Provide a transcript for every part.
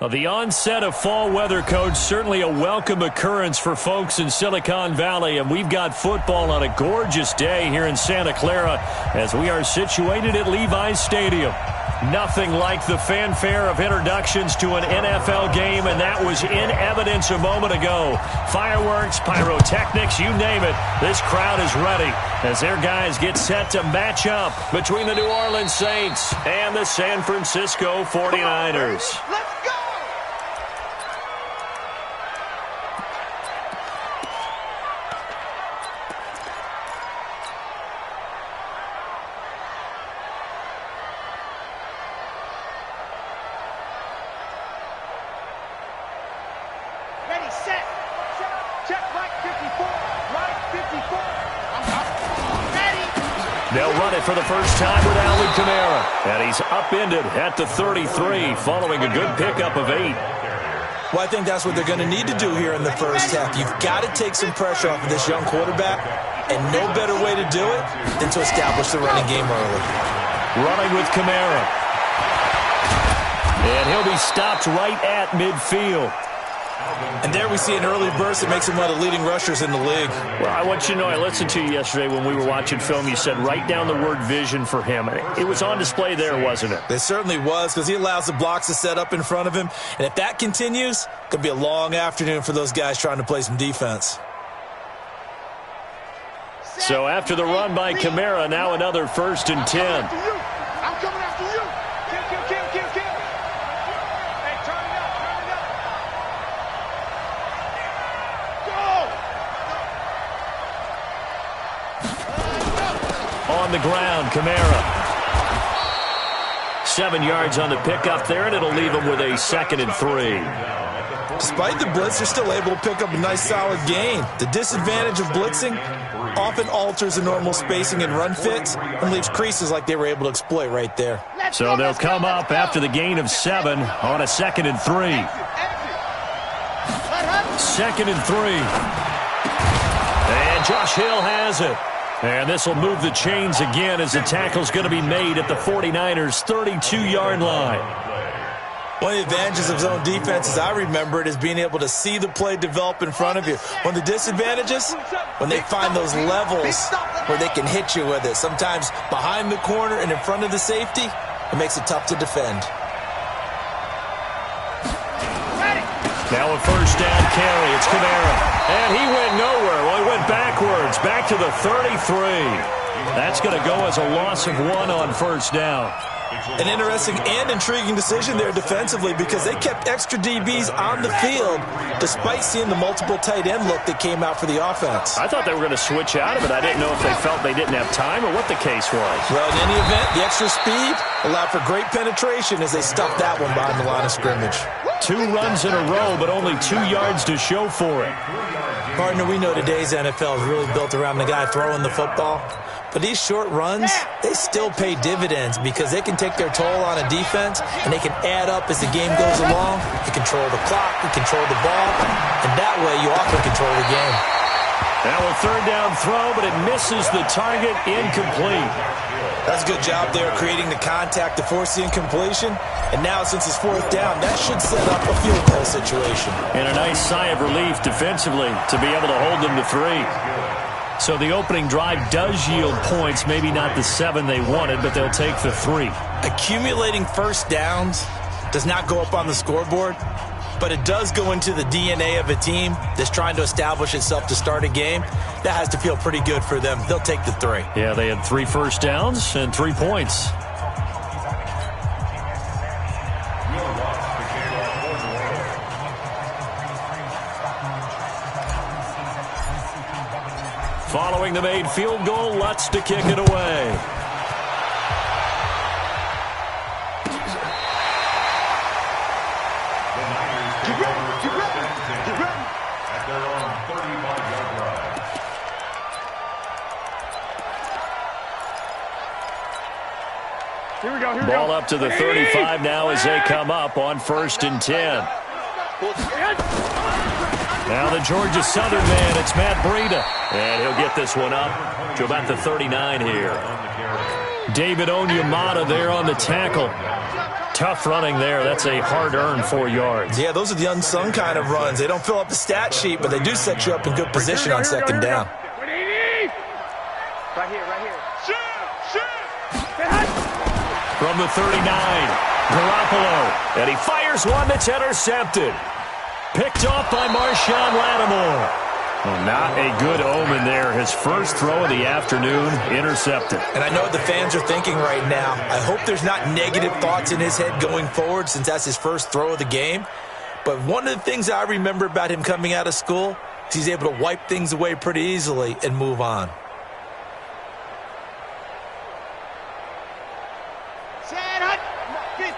Well, the onset of fall weather, Coach, certainly a welcome occurrence for folks in Silicon Valley, and we've got football on a gorgeous day here in Santa Clara as we are situated at Levi's Stadium. Nothing like the fanfare of introductions to an NFL game, and that was in evidence a moment ago. Fireworks, pyrotechnics, you name it. This crowd is ready as their guys get set to match up between the New Orleans Saints and the San Francisco 49ers. Let's go! Ready, set. Check right 54. Right 54. Ready. They'll run it for the first time with Alvin Kamara. And he's upended at the 33 following a good pickup of 8. Well, I think that's what they're going to need to do here in the first half. You've got to take some pressure off of this young quarterback, and no better way to do it than to establish the running game early. Running with Kamara. And he'll be stopped right at midfield. And there we see an early burst that makes him one of the leading rushers in the league. Well, I want you to know, I listened to you yesterday when we were watching film. You said write down the word vision for him. It was on display there, wasn't it? It certainly was, because he allows the blocks to set up in front of him. And if that continues, it could be a long afternoon for those guys trying to play some defense. So after the run by Kamara, now another 1st and 10. I'm coming after you. Kill. Hey, turn it up. Go! On the ground, Kamara. 7 yards on the pickup there, and it'll leave him with a 2nd and 3. Despite the blitz, they're still able to pick up a nice solid gain. The disadvantage of blitzing often alters the normal spacing and run fits and leaves creases like they were able to exploit right there. So they'll come up after the gain of 7 on a 2nd and 3. 2nd and 3. And Josh Hill has it. And this will move the chains again as the tackle's going to be made at the 49ers' 32-yard line. One of the advantages of zone defense, as I remember it, is being able to see the play develop in front of you. One of the disadvantages, when they find those levels where they can hit you with it, sometimes behind the corner and in front of the safety, it makes it tough to defend. Now a 1st down carry. It's Kamara. And he went nowhere. Well, he went backwards, back to the 33. That's going to go as a loss of 1 on 1st down. An interesting and intriguing decision there defensively, because they kept extra DBs on the field despite seeing the multiple tight end look that came out for the offense. I thought they were going to switch out of it. I didn't know if they felt they didn't have time or what the case was. Well, in any event, the extra speed allowed for great penetration as they stuffed that one behind the line of scrimmage. 2 runs in a row, but only 2 yards to show for it. Partner, we know today's NFL is really built around the guy throwing the football. But these short runs, they still pay dividends because they can take their toll on a defense, and they can add up as the game goes along. You control the clock, you control the ball, and that way you often control the game. Now a 3rd down throw, but it misses the target, incomplete. That's a good job there creating the contact to force the incompletion. And now, since it's 4th down, that should set up a field goal situation. And a nice sigh of relief defensively to be able to hold them to 3. So the opening drive does yield points, maybe not the 7 they wanted, but they'll take the 3. Accumulating 1st downs does not go up on the scoreboard, but it does go into the DNA of a team that's trying to establish itself to start a game. That has to feel pretty good for them. They'll take the 3. Yeah, they had 3 first downs and 3 points. Following the made field goal, Lutz to kick it away. Here we go. Ball up to the 35 now as they come up on 1st and 10. Now the Georgia Southern man, it's Matt Breida. And he'll get this one up to about the 39 here. David Onyemata there on the tackle. Tough running there. That's a hard-earned 4 yards. Yeah, those are the unsung kind of runs. They don't fill up the stat sheet, but they do set you up in good position on second down. Right here. Shoot! From the 39, Garoppolo. And he fires one that's intercepted. Picked off by Marshawn Lattimore. Well, not a good omen there. His first throw of the afternoon, intercepted. And I know what the fans are thinking right now. I hope there's not negative thoughts in his head going forward since that's his first throw of the game. But one of the things I remember about him coming out of school is he's able to wipe things away pretty easily and move on. Sad Hunt, 50,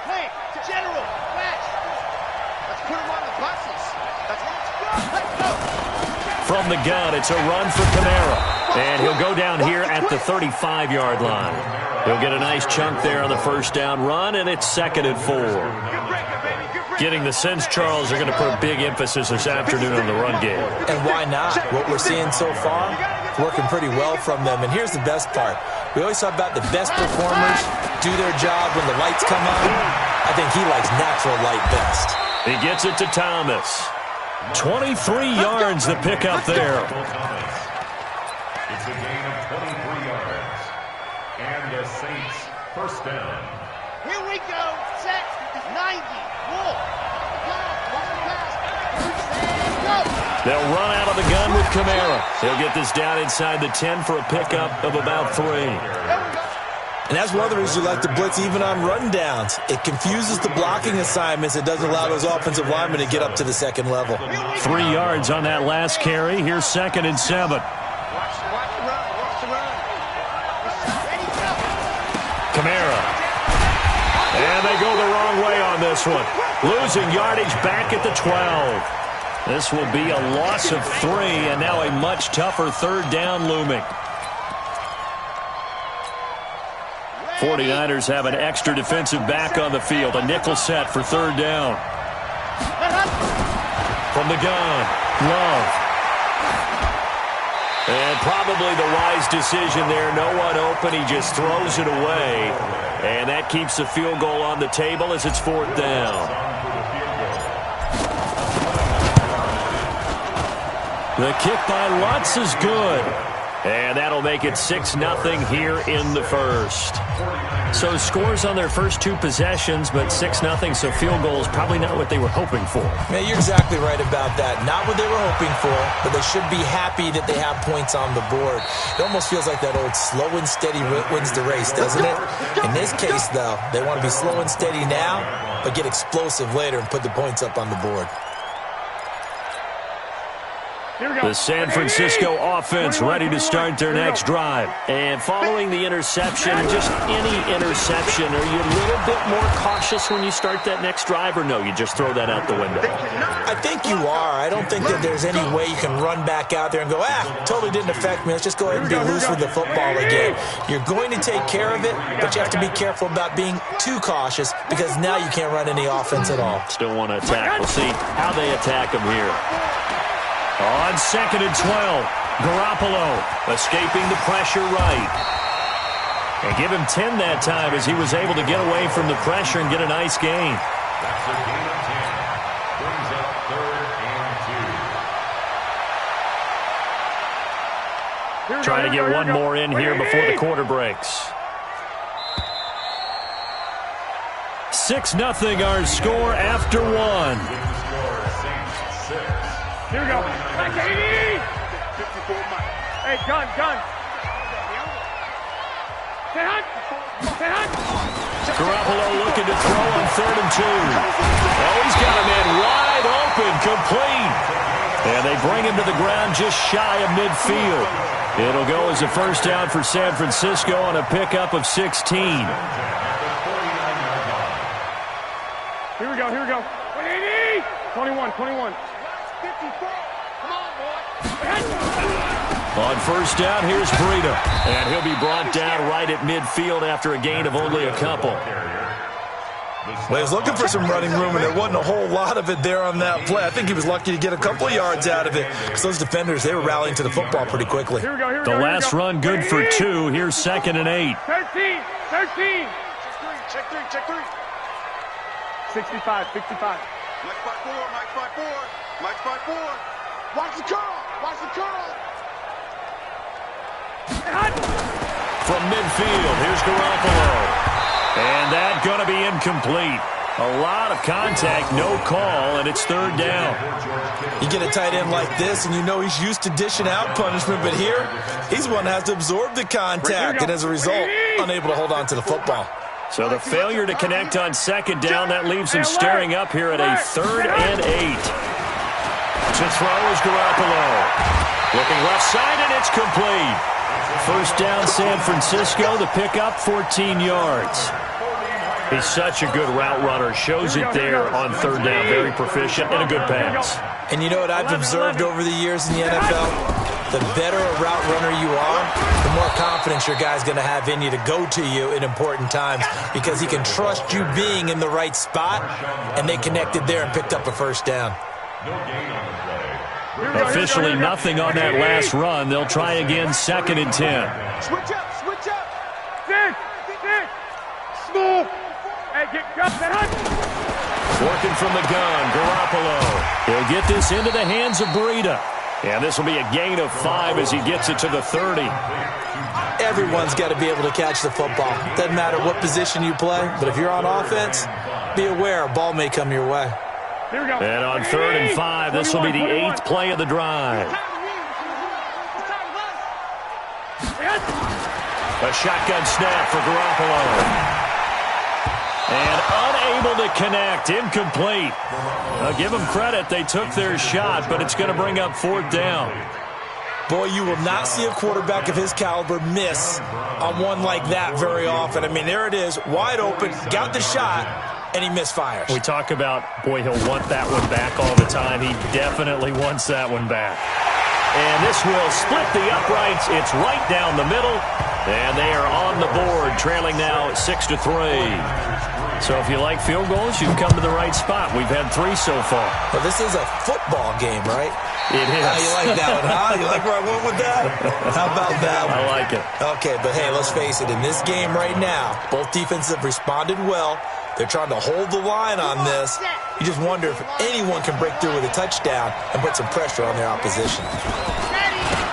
plant, general, flash. Let's put him on the buses. Let's go. From the gun, it's a run for Kamara. And he'll go down here at the 35-yard line. He'll get a nice chunk there on the first down run, and it's 2nd and 4. Getting the sense, Charles, are going to put a big emphasis this afternoon on the run game. And why not? What we're seeing so far, working pretty well from them. And here's the best part. We always talk about the best performers do their job when the lights come on. I think he likes natural light best. He gets it to Thomas. 23 yards the pickup there. It's a gain of 23 yards. And the Saints first down. Here we go. Set. 90. Wolf. They'll run out of the gun with Kamara. He'll get this down inside the 10 for a pickup of about 3. And that's one of the reasons you like to blitz even on run downs. It confuses the blocking assignments. It doesn't allow those offensive linemen to get up to the second level. 3 yards on that last carry. Here's 2nd and 7. Watch the run. Kamara. And they go the wrong way on this one. Losing yardage back at the 12. This will be a loss of 3, and now a much tougher 3rd down looming. 49ers have an extra defensive back on the field. A nickel set for 3rd down. From the gun, Love. And probably the wise decision there. No one open. He just throws it away. And that keeps the field goal on the table as it's 4th down. The kick by Lutz is good. And that'll make it 6-0 here in the first. So scores on their first 2 possessions, but 6-0, so field goal is probably not what they were hoping for. Yeah, you're exactly right about that. Not what they were hoping for, but they should be happy that they have points on the board. It almost feels like that old slow and steady wins the race, doesn't it? In this case, though, they want to be slow and steady now, but get explosive later and put the points up on the board. The San Francisco offense ready to start their next drive. And following the interception, just any interception, are you a little bit more cautious when you start that next drive, or no, you just throw that out the window? I think you are. I don't think that there's any way you can run back out there and go, totally didn't affect me. Let's just go ahead and be loose with the football again. You're going to take care of it, but you have to be careful about being too cautious because now you can't run any offense at all. Still want to attack. We'll see how they attack them here. On 2nd and 12, Garoppolo escaping the pressure right. And give him 10 that time as he was able to get away from the pressure and get a nice gain. That's a gain of 10. Brings up 3rd and 2. Trying to get one more in here before the quarter breaks. 6-0 our score after 1. Here we go. Back 80. 54 miles. Hey, gun. Say Hunt. Garoppolo looking to throw on 3rd and 2. Oh, he's got a man wide open, complete. And they bring him to the ground just shy of midfield. It'll go as a first down for San Francisco on a pickup of 16. Here we go. 180. 21. 54. Come on, boy. On first down, here's Breida. And he'll be brought down right at midfield after a gain of only a couple. Well, he was looking for some running room, and there wasn't a whole lot of it there on that play. I think he was lucky to get a couple yards out of it because those defenders, they were rallying to the football pretty quickly. Here we go. The last run good for 2. Here's 2nd and 8. 13. Check 3. 65, 65. Mike by 4, Mike by 4, Mike by 4. Watch the curl, watch the curl. From midfield, here's Garoppolo. And that going to be incomplete. A lot of contact, no call, and it's third down. You get a tight end like this, and you know he's used to dishing out punishment, but here, he's one that has to absorb the contact, and as a result, unable to hold on to the football. So the failure to connect on second down, that leaves him staring up here at a 3rd and 8. To throw is Garoppolo. Looking left side, and it's complete. First down, San Francisco. The pickup, 14 yards. He's such a good route runner. Shows it there on third down. Very proficient and a good pass. And you know what I've observed over the years in the NFL? The better a route runner you are, the more confidence your guy's going to have in you to go to you in important times because he can trust you being in the right spot, and they connected there and picked up a first down. Officially nothing on that last run. They'll try again, 2nd and 10. Switch up, switch up. Six. Smooth. Hey, get that. Working from the gun, Garoppolo. He'll get this into the hands of Breida. And this will be a gain of 5 as he gets it to the 30. Everyone's got to be able to catch the football. Doesn't matter what position you play, but if you're on offense, be aware a ball may come your way. Here we go. And on 3rd and 5, this will be the 8th play of the drive. A shotgun snap for Garoppolo. And unable to connect. Incomplete. I'll give them credit. They took their shot, but it's going to bring up 4th down. Boy, you will not see a quarterback of his caliber miss on one like that very often. I mean, there it is, wide open, got the shot, and he misfires. We talk about, boy, he'll want that one back all the time. He definitely wants that one back. And this will split the uprights. It's right down the middle. And they are on the board, trailing now 6-3. So if you like field goals, you've come to the right spot. We've had 3 so far. Well, this is a football game, right? It is. You like that one, huh? You like where I went with that? How about that one? I like it. Okay, but hey, let's face it. In this game right now, both defenses have responded well. They're trying to hold the line on this. You just wonder if anyone can break through with a touchdown and put some pressure on their opposition.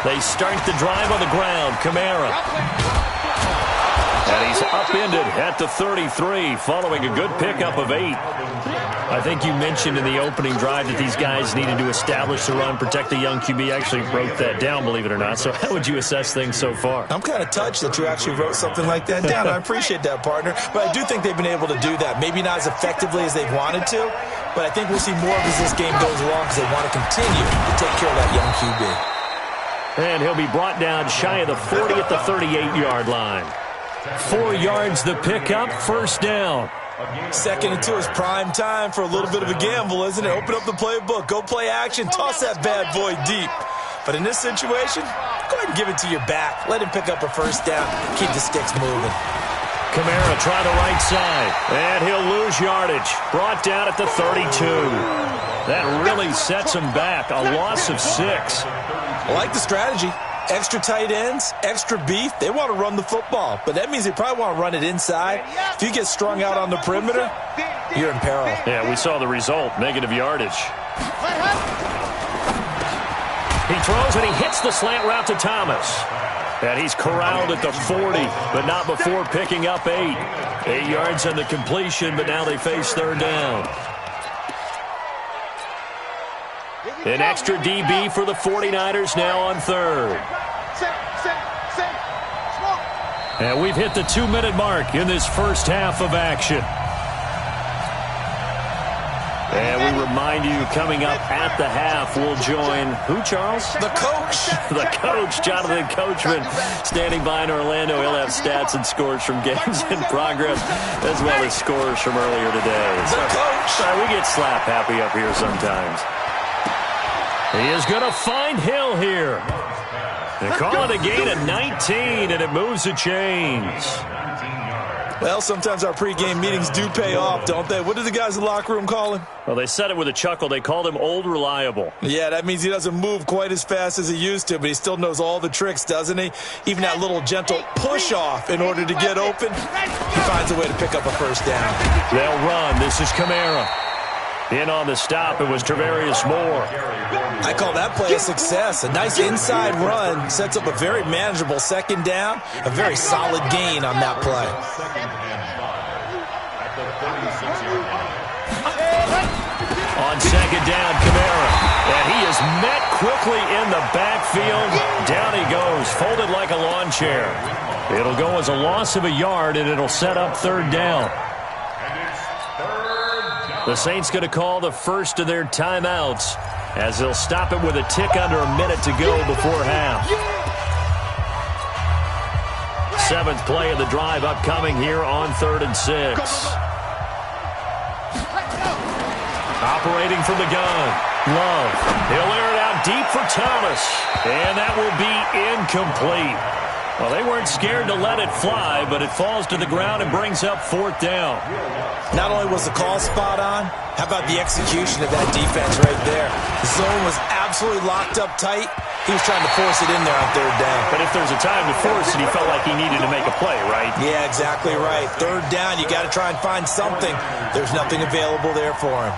They start the drive on the ground. Kamara. And he's upended at the 33, following a good pickup of 8. I think you mentioned in the opening drive that these guys needed to establish the run, protect the young QB. I actually wrote that down, believe it or not. So how would you assess things so far? I'm kind of touched that you actually wrote something like that down. I appreciate that, partner. But I do think they've been able to do that. Maybe not as effectively as they've wanted to, but I think we'll see more of as this game goes along because they want to continue to take care of that young QB. And he'll be brought down shy of the 40 at the 38-yard line. 4 yards the pickup, first down. 2nd and 2 is prime time for a little bit of a gamble, isn't it? Open up the playbook, go play action, toss that bad boy deep. But in this situation, go ahead and give it to your back. Let him pick up a first down, keep the sticks moving. Kamara try the right side, and he'll lose yardage. Brought down at the 32. That really sets him back, a loss of 6. I like the strategy. Extra tight ends, extra beef. They want to run the football, but that means they probably want to run it inside. If you get strung out on the perimeter, you're in peril. Yeah, we saw the result, negative yardage. He throws and he hits the slant route to Thomas. And he's corralled at the 40, but not before picking up 8. 8 yards on the completion, but now they face third down. An extra DB for the 49ers now on third. And we've hit the 2-minute mark in this first half of action. And we remind you, coming up at the half, we'll join who, Charles? The coach. The coach, Jonathan Coachman, standing by in Orlando. He'll have stats and scores from games in progress, as well as scores from earlier today. The coach. Sorry, we get slap happy up here sometimes. He is going to find Hill here. They call it a gain of 19, and it moves the chains. Well, sometimes our pregame meetings do pay off, don't they? What do the guys in the locker room call him? Well, they said it with a chuckle. They called him Old Reliable. Yeah, that means he doesn't move quite as fast as he used to, but he still knows all the tricks, doesn't he? Even that little gentle push-off in order to get open, he finds a way to pick up a first down. They'll run. This is Kamara. In on the stop, it was Travarius Moore. I call that play a success. A nice inside run sets up a very manageable second down, a very solid gain on that play. On second down, Kamara. And he is met quickly in the backfield. Down he goes, folded like a lawn chair. It'll go as a loss of a yard, and it'll set up third down. The Saints going to call the first of their timeouts as they'll stop it with a tick under a minute to go before half. Seventh play of the drive upcoming here on 3rd and 6. Operating from the gun. Love. He'll air it out deep for Thomas. And that will be incomplete. Well, they weren't scared to let it fly, but it falls to the ground and brings up 4th down. Not only was the call spot on, how about the execution of that defense right there? The zone was absolutely locked up tight. He was trying to force it in there on 3rd down. But if there's a time to force it, he felt like he needed to make a play, right? Yeah, exactly right. 3rd down, you got to try and find something. There's nothing available there for him.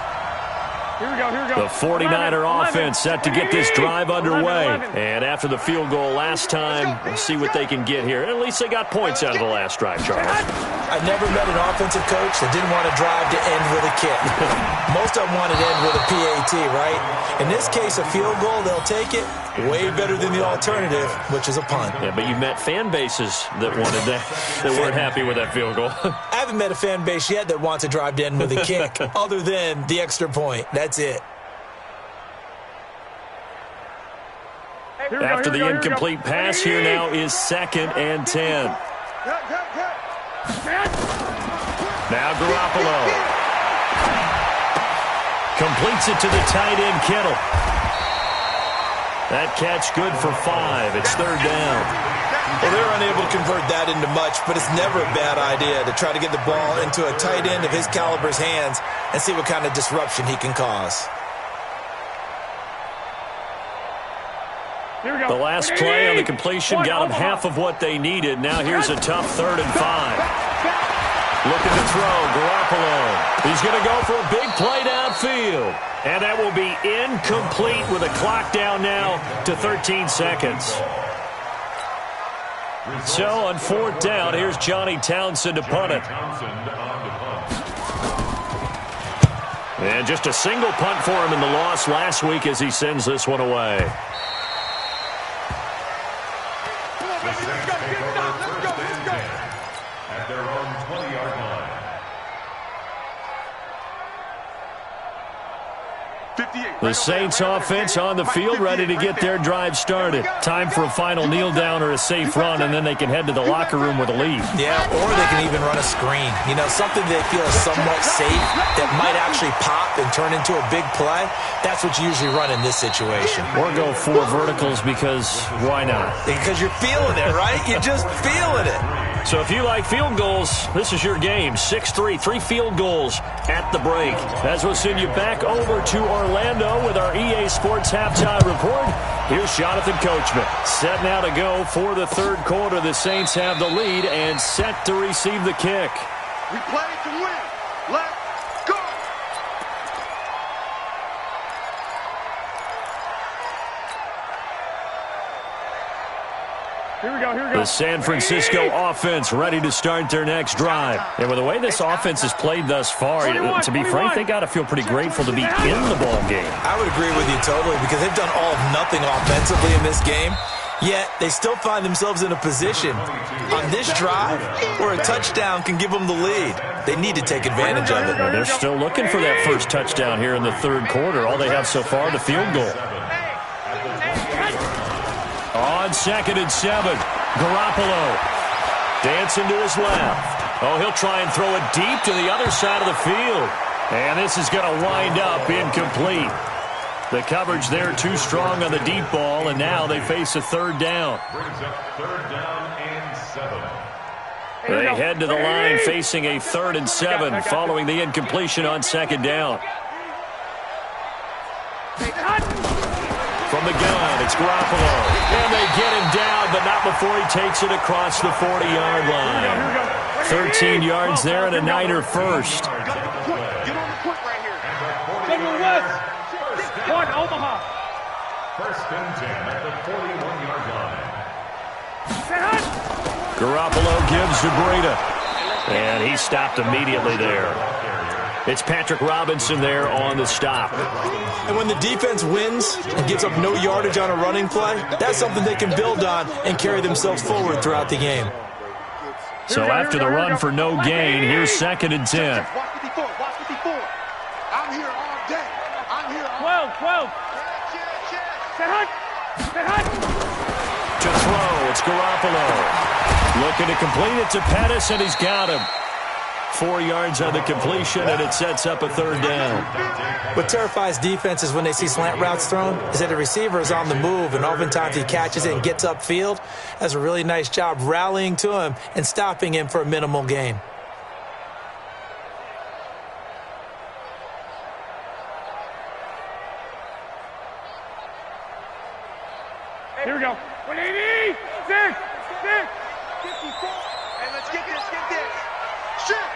Here we go, here we go. The 49er offense set to get this drive underway. And after the field goal last time, we'll see what they can get here. At least they got points out of the last drive, Charles. I never met an offensive coach that didn't want to drive to end with a kick. Most of them wanted to end with a PAT, right? In this case, a field goal, they'll take it. Way better than the alternative, which is a punt. Yeah, but you've met fan bases that wanted that, that weren't happy with that field goal. I haven't met a fan base yet that wants to drive to end with a kick, other than the extra point. That's it. After the incomplete pass, here now is 2nd and 10. Now Garoppolo completes it to the tight end, Kittle. That catch good for 5. It's 3rd down. Well, they're unable to convert that into much, but it's never a bad idea to try to get the ball into a tight end of his caliber's hands and see what kind of disruption he can cause. The last play on the completion got them half of what they needed. Now here's a tough 3rd and 5. Looking to throw, Garoppolo. He's going to go for a big play downfield. And that will be incomplete with a clock down now to 13 seconds. So on 4th down, here's Johnny Townsend to punt it. And just a single punt for him in the loss last week as he sends this one away. At their own 20-yard line. 58. The Saints offense on the field, ready to get their drive started. Time for a final kneel down or a safe run, and then they can head to the locker room with a lead. Yeah, or they can even run a screen. You know, something they feel is somewhat safe that might actually pop and turn into a big play. That's what you usually run in this situation. Or go 4 verticals because why not? Because you're feeling it, right? You're just feeling it. So if you like field goals, this is your game. 6-3, 3 field goals at the break. As we'll send you back over to Orlando with our EA Sports Halftime Report. Here's Jonathan Coachman. Set now to go for the 3rd quarter. The Saints have the lead and set to receive the kick. We play to win. Let's go. Here we go, here we go. The San Francisco offense ready to start their next drive. And with the way this offense has played thus far, to be frank, they got to feel pretty grateful to be in the ball game. I would agree with you totally because they've done all of nothing offensively in this game. Yet, they still find themselves in a position on this drive where a touchdown can give them the lead. They need to take advantage of it. They're still looking for that first touchdown here in the 3rd quarter. All they have so far, the field goal. On 2nd and 7, Garoppolo dancing to his left. Oh, he'll try and throw it deep to the other side of the field. And this is going to wind up incomplete. The coverage there too strong on the deep ball, and now they face a 3rd down. Brings up 3rd down and 7. They head to the line facing a 3rd and 7 following the incompletion on 2nd down. From the gun, it's Garoppolo. And they get him down, but not before he takes it across the 40-yard line. 13 yards there and a Niner first. Get on the point right here. One, Omaha. 1st and 10 at the 41-yard line. Garoppolo gives to Breida. And he stopped immediately there. It's Patrick Robinson there on the stop. And when the defense wins and gives up no yardage on a running play, that's something they can build on and carry themselves forward throughout the game. So after the run for no gain, here's 2nd and 10. Watch 54. Watch 54. I'm here all day. I'm here all 12. To throw, it's Garoppolo. Looking to complete it to Pettis, and he's got him. 4 yards on the completion, and it sets up a 3rd down. What terrifies defenses when they see slant routes thrown is that the receiver is on the move, and oftentimes he catches it and gets upfield. Does a really nice job rallying to him and stopping him for a minimal gain. Here we go. 180. 6. 54. And let's get this. Shoot.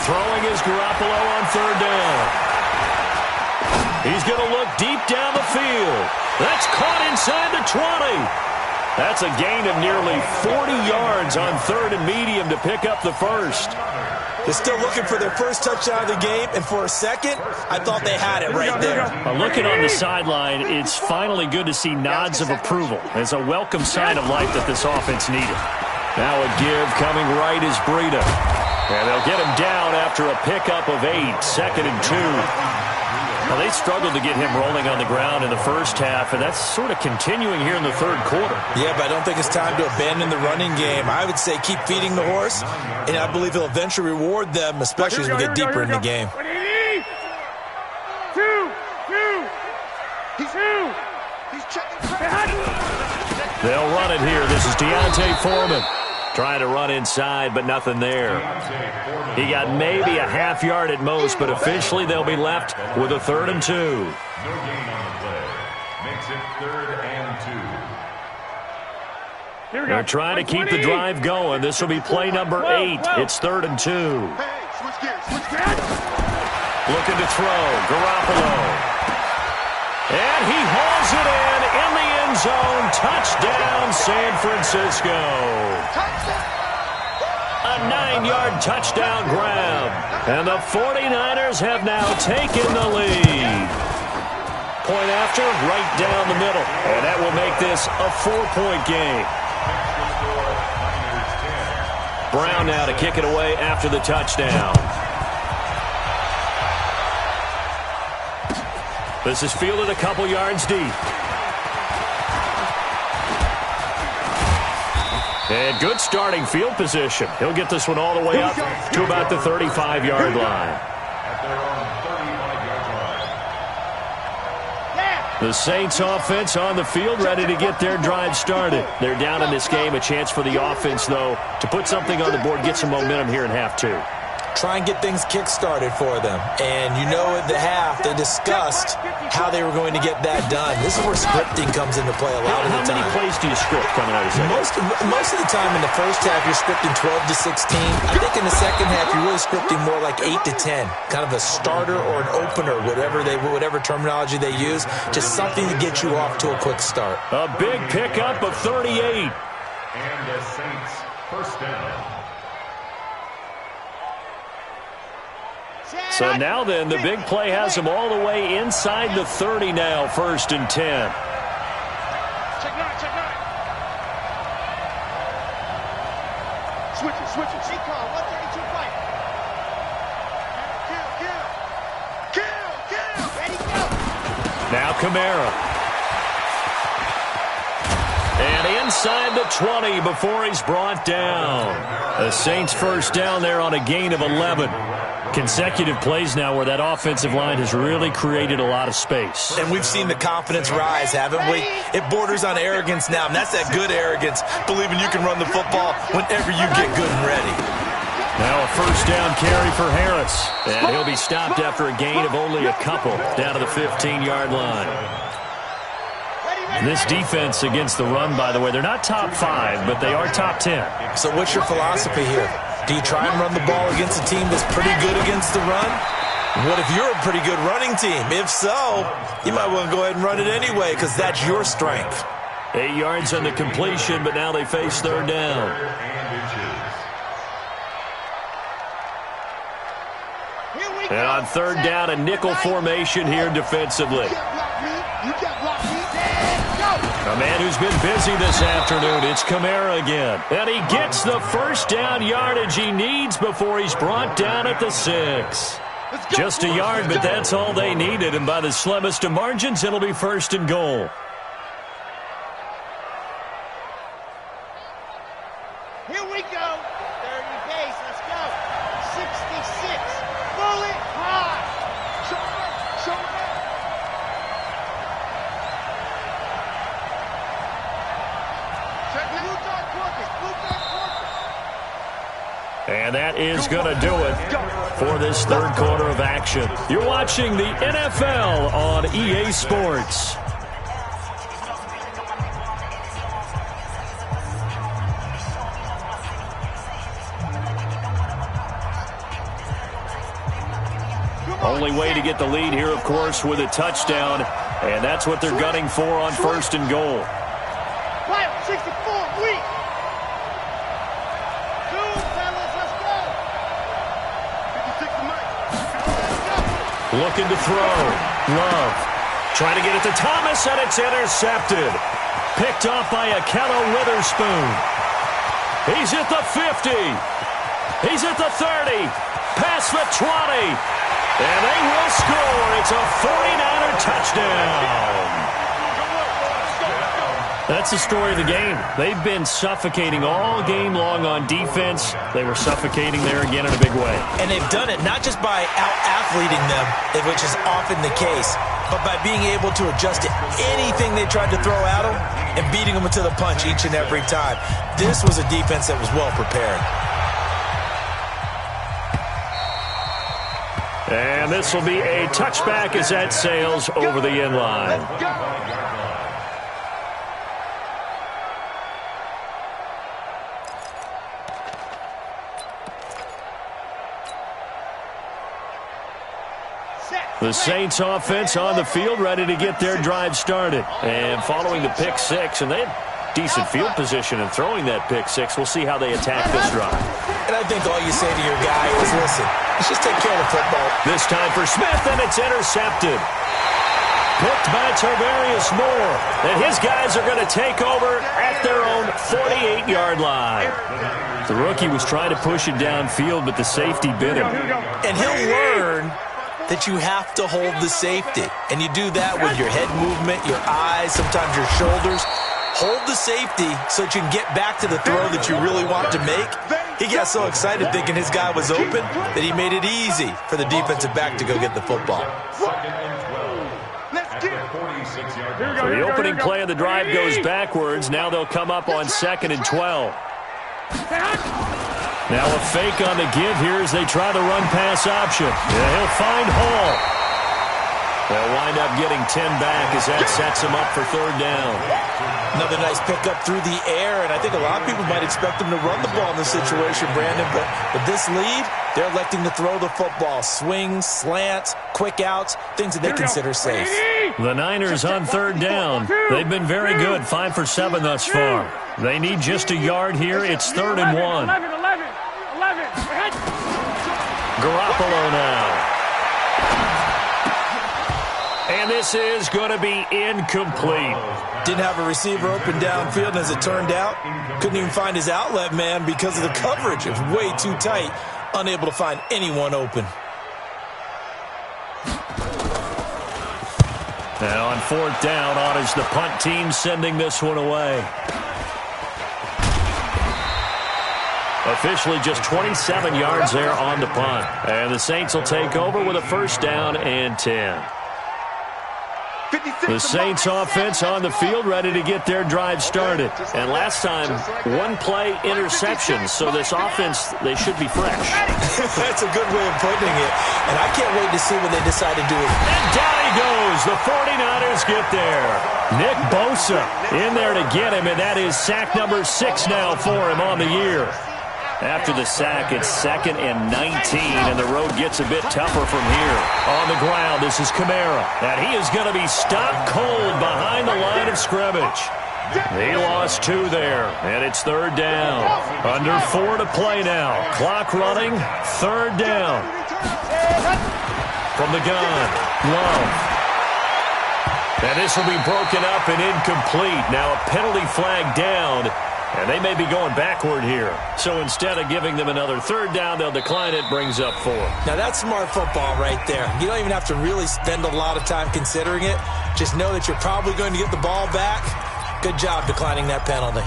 Throwing is Garoppolo on 3rd down. He's going to look deep down the field. That's caught inside the 20. That's a gain of nearly 40 yards on 3rd and medium to pick up the first. They're still looking for their first touchdown of the game, and for a second, I thought they had it right there. Looking on the sideline, it's finally good to see nods of approval. It's a welcome sign of life that this offense needed. Now a give coming right is Breida. And they'll get him down after a pickup of 8, 2nd and 2. Now, they struggled to get him rolling on the ground in the first half, and that's sort of continuing here in the 3rd quarter. Yeah, but I don't think it's time to abandon the running game. I would say keep feeding the horse, and I believe he'll eventually reward them, especially as we get deeper in the game. 180. 2. He's checking. They'll run it here. This is Deontay Foreman. Trying to run inside, but nothing there. He got maybe a half yard at most, but officially they'll be left with a 3rd and 2. No gain on the play. Makes it 3rd and 2. They're trying to keep the drive going. This will be play number 8. It's 3rd and 2. Hey, switch gears. Looking to throw. Garoppolo. And he hauls it in the end zone. Touchdown, San Francisco. A 9-yard touchdown grab. And the 49ers have now taken the lead. Point after, right down the middle. And that will make this a 4-point game. Brown now to kick it away after the touchdown. This is fielded a couple yards deep. And good starting field position. He'll get this one all the way up to about the 35-yard line. The Saints offense on the field, ready to get their drive started. They're down in this game. A chance for the offense, though, to put something on the board, get some momentum here in half 2. Try and get things kick-started for them. And you know at the half, they discussed how they were going to get that done. This is where scripting comes into play a lot of the time. How many plays do you script coming out of the second? Most of the time in the first half, you're scripting 12 to 16. I think in the second half, you're really scripting more like 8 to 10. Kind of a starter or an opener, whatever terminology they use. Just something to get you off to a quick start. A big pickup of 38. And the Saints first down. So now then, the big play has him all the way inside the 30 now, 1st and 10. Check nine. Switch it. She called 132 fight. Kill. Ready, go. Now Kamara. And inside the 20 before he's brought down. The Saints first down there on a gain of 11. Consecutive plays now where that offensive line has really created a lot of space. And we've seen the confidence rise, haven't we? It borders on arrogance now, and that's that good arrogance, believing you can run the football whenever you get good and ready. Now a first down carry for Harris, and he'll be stopped after a gain of only a couple down to the 15-yard line. This defense against the run, by the way, they're not top 5, but they are top 10. So what's your philosophy here? Do you try and run the ball against a team that's pretty good against the run? What if you're a pretty good running team? If so, you might want to go ahead and run it anyway because that's your strength. 8 yards on the completion, but now they face third down. And on third down, a nickel formation here defensively. A man who's been busy this afternoon, it's Kamara again. And he gets the first down yardage he needs before he's brought down at the 6. Just a yard, but that's all they needed. And by the slimmest of margins, it'll be first and goal. Here we go. 30 pace. Let's go. 66. Bullet high. Shoulder. And that is going to do it for this third quarter of action. You're watching the NFL on EA Sports. Only way to get the lead here, of course, with a touchdown. And that's what they're gunning for on first and goal. 64, weak. Looking to throw. Love. Trying to get it to Thomas, and it's intercepted. Picked off by Akello Witherspoon. He's at the 50. He's at the 30. Past the 20. And they will score. It's a 49er touchdown. That's the story of the game. They've been suffocating all game long on defense. They were suffocating there again in a big way. And they've done it not just by out-athleting them, which is often the case, but by being able to adjust to anything they tried to throw at them and beating them to the punch each and every time. This was a defense that was well prepared. And this will be a touchback as that sails over the end line. The Saints offense on the field, ready to get their drive started. And following the pick six, and they had decent field position in throwing that pick six. We'll see how they attack this drive. And I think all you say to your guy is, listen, let's just take care of the football. This time for Smith, and it's intercepted. Picked by Tarvarius Moore. And his guys are going to take over at their own 48-yard line. The rookie was trying to push it downfield, but the safety bit him. And he'll learn that you have to hold the safety. And you do that with your head movement, your eyes, sometimes your shoulders. Hold the safety so that you can get back to the throw that you really want to make. He got so excited thinking his guy was open that he made it easy for the defensive back to go get the football. So the opening play of the drive goes backwards. Now they'll come up on 2nd and 12. Now a fake on the give here as they try the run-pass option. Yeah, he'll find Hall. They'll wind up getting 10 back as that sets him up for third down. Another nice pickup through the air, and I think a lot of people might expect them to run the ball in this situation, Brandon, but with this lead, they're electing to throw the football. Swings, slants, quick outs, things that they consider safe. The Niners on third down. They've been very good, 5 for 7 thus far. They need just a yard here. It's 3rd and 1. 11. Garoppolo now. And this is going to be incomplete. Didn't have a receiver open downfield, and as it turned out, couldn't even find his outlet man because of the coverage. It was way too tight, unable to find anyone open. Now on 4th down, on is the punt team sending this one away. Officially just 27 yards there on the punt. And the Saints will take over with a first down and 10. The Saints offense on the field, ready to get their drive started. And last time, one-play interception. So this offense, they should be fresh. That's a good way of putting it. And I can't wait to see what they decide to do. And down he goes. The 49ers get there. Nick Bosa in there to get him, and that is sack number 6 now for him on the year. After the sack, it's 2nd and 19, and the road gets a bit tougher from here. On the ground, this is Kamara, and he is going to be stopped cold behind the line of scrimmage. He lost 2 there, and it's 3rd down. Under 4 to play now. Clock running, 3rd down. From the gun, Love. And this will be broken up and incomplete. Now a penalty flag down. And they may be going backward here. So instead of giving them another 3rd down, they'll decline it, brings up 4. Now that's smart football right there. You don't even have to really spend a lot of time considering it. Just know that you're probably going to get the ball back. Good job declining that penalty.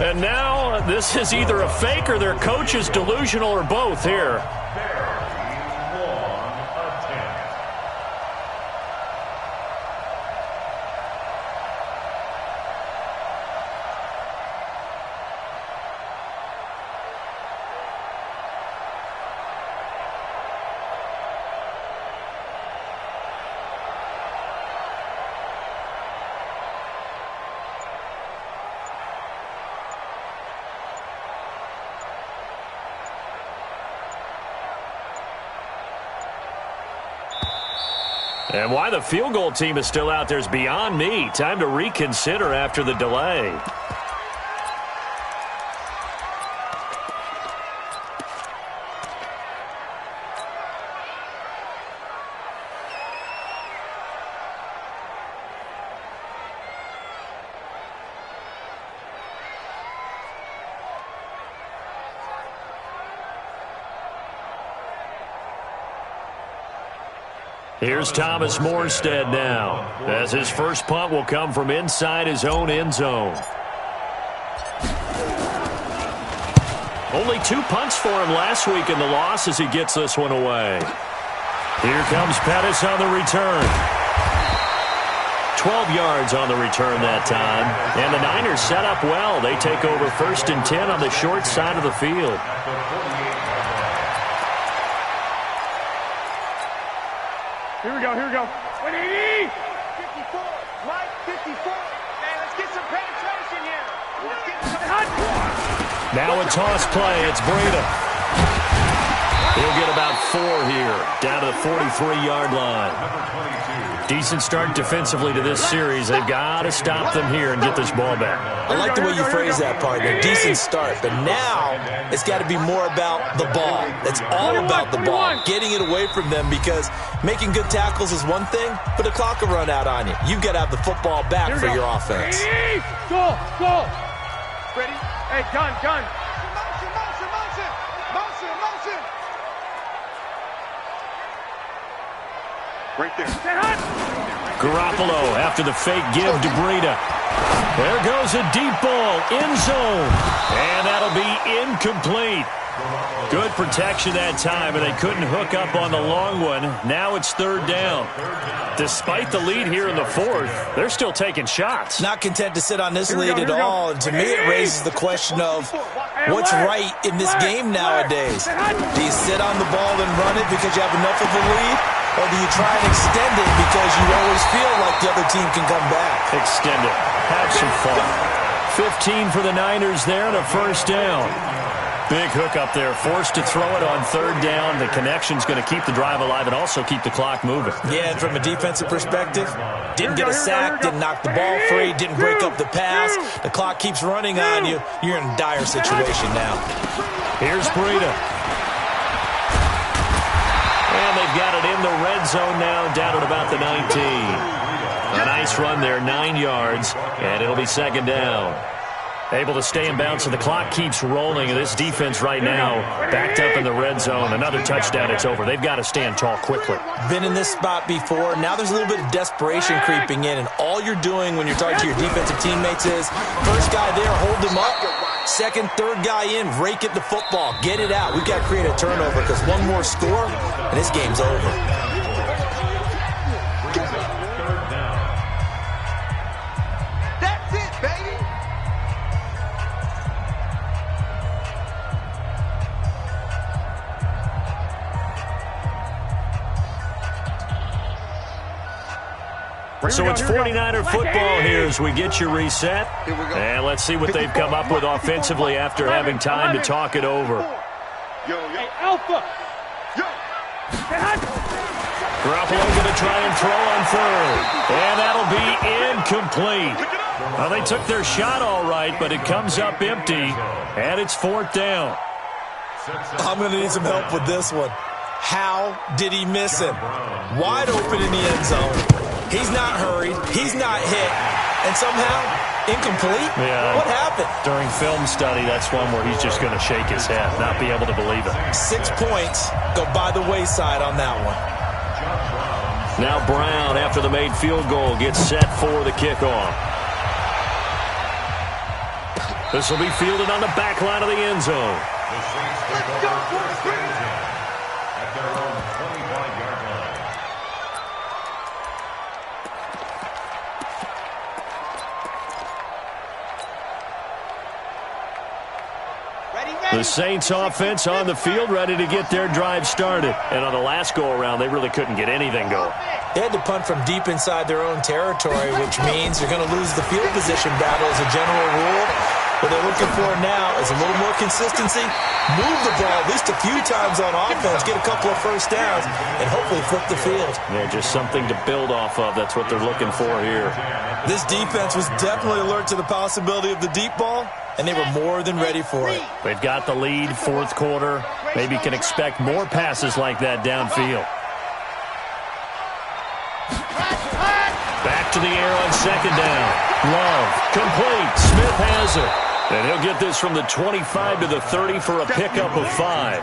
And now this is either a fake or their coach is delusional or both here. And why the field goal team is still out there is beyond me. Time to reconsider after the delay. Here's Thomas Morstead now, as his first punt will come from inside his own end zone. Only 2 punts for him last week in the loss as he gets this one away. Here comes Pettis on the return. 12 yards on the return that time. And the Niners set up well. They take over 1st and 10 on the short side of the field. Here we go, here we go. 180! 54, Mike, 54. Man, let's get some penetration here. Let's get some... Now a toss play. It's Breida. He'll get about 4 here, down to the 43-yard line. Decent start defensively to this series. They've got to stop them here and get this ball back. I like the way you phrase that, partner. Decent start. But now it's got to be more about the ball. It's all about the ball. Getting it away from them, because making good tackles is one thing, but the clock will run out on you. You've got to have the football back for your offense. Go, go. Ready? Hey, gun. Motion. Right there. Garoppolo after the fake give to Breida. There goes a deep ball, end zone. And that'll be incomplete. Good protection that time, and they couldn't hook up on the long one. Now it's 3rd down. Despite the lead here in the 4th, they're still taking shots. Not content to sit on this lead at all. And to me, it raises the question of what's right in this game nowadays. Do you sit on the ball and run it because you have enough of a lead? Or do you try and extend it because you always feel like the other team can come back? Extend it. Have some fun. 15 for the Niners there and a first down. Big hook up there. Forced to throw it on 3rd down. The connection's going to keep the drive alive and also keep the clock moving. Yeah, and from a defensive perspective, didn't get a sack, didn't knock the ball free, didn't break up the pass. The clock keeps running on you. You're in a dire situation now. Here's Breida. And they've got it in the red zone now, down at about the 19. A nice run there, 9 yards, and it'll be 2nd down. Able to stay in bounds, so the clock keeps rolling. This defense right now backed up in the red zone. Another touchdown, it's over. They've got to stand tall quickly. Been in this spot before. Now there's a little bit of desperation creeping in, and all you're doing when you're talking to your defensive teammates is, first guy there, hold him up. Second, third guy in, rake at the football. Get it out. We've got to create a turnover because one more score, and this game's over. So it's 49er football here as we get you reset. And let's see what they've come up with offensively after having time to talk it over. Hey, Alpha! Garoppolo going to try and throw on third. And that'll be incomplete. Well, they took their shot all right, but it comes up empty. And it's fourth down. I'm going to need some help with this one. How did he miss him? Wide open in the end zone. He's not hurried. He's not hit. And somehow, incomplete? Yeah. What happened? During film study, that's one where he's just going to shake his head, not be able to believe it. 6 points go by the wayside on that one. Now Brown, after the made field goal, gets set for the kickoff. This will be fielded on the back line of the end zone. At their own 25-yard line. The Saints offense on the field, ready to get their drive started. And on the last go-around, they really couldn't get anything going. They had to punt from deep inside their own territory, which means you're going to lose the field position battle as a general rule. What they're looking for now is a little more consistency, move the ball at least a few times on offense, get a couple of first downs, and hopefully flip the field. Yeah, just something to build off of. That's what they're looking for here. This defense was definitely alert to the possibility of the deep ball, and they were more than ready for it. They've got the lead, fourth quarter. Maybe can expect more passes like that downfield. Back to the air on second down. Love, complete. Smith has it. And he'll get this from the 25 to the 30 for a pickup of 5.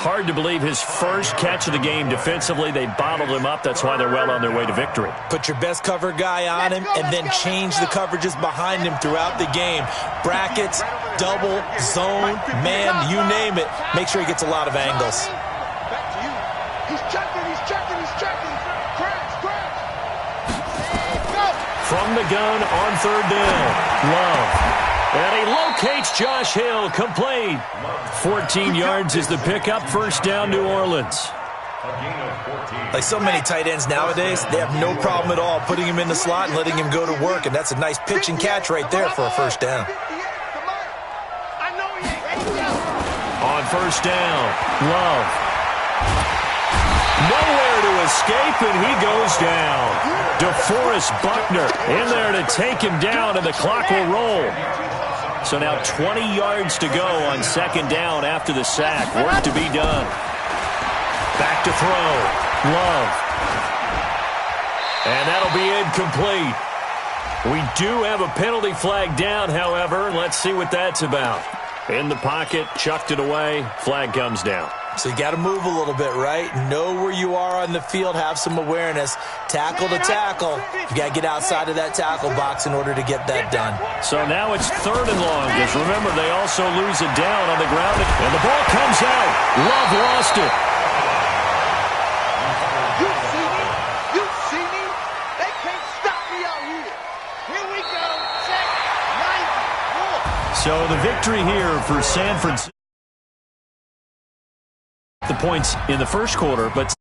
Hard to believe his first catch of the game defensively. They bottled him up. That's why they're well on their way to victory. Put your best cover guy on him and then change the coverages behind him throughout the game. Brackets, double, zone, man, you name it. Make sure he gets a lot of angles. Back to you. He's checking, he's checking, he's checking. Crash. Go. From the gun on third down. Love. And he locates Josh Hill, complete. 14 yards is the pickup, first down, New Orleans. Like so many tight ends nowadays, they have no problem at all putting him in the slot and letting him go to work, and that's a nice pitch and catch right there for a first down. On first down, Love. Nowhere to escape, and he goes down. DeForest Buckner in there to take him down, and the clock will roll. So now 20 yards to go on second down after the sack. Work to be done. Back to throw. Love. And that'll be incomplete. We do have a penalty flag down, however. Let's see what that's about. In the pocket, chucked it away. Flag comes down. So you got to move a little bit, right? Know where you are on the field, have some awareness. Tackle to tackle. You got to get outside of that tackle box in order to get that done. So now it's third and long, because remember, they also lose it down on the ground, and the ball comes out. Love lost it. You see me? You see me? They can't stop me out here. Here we go. Check. 90. So the victory here for San Francisco. The points in the first quarter, but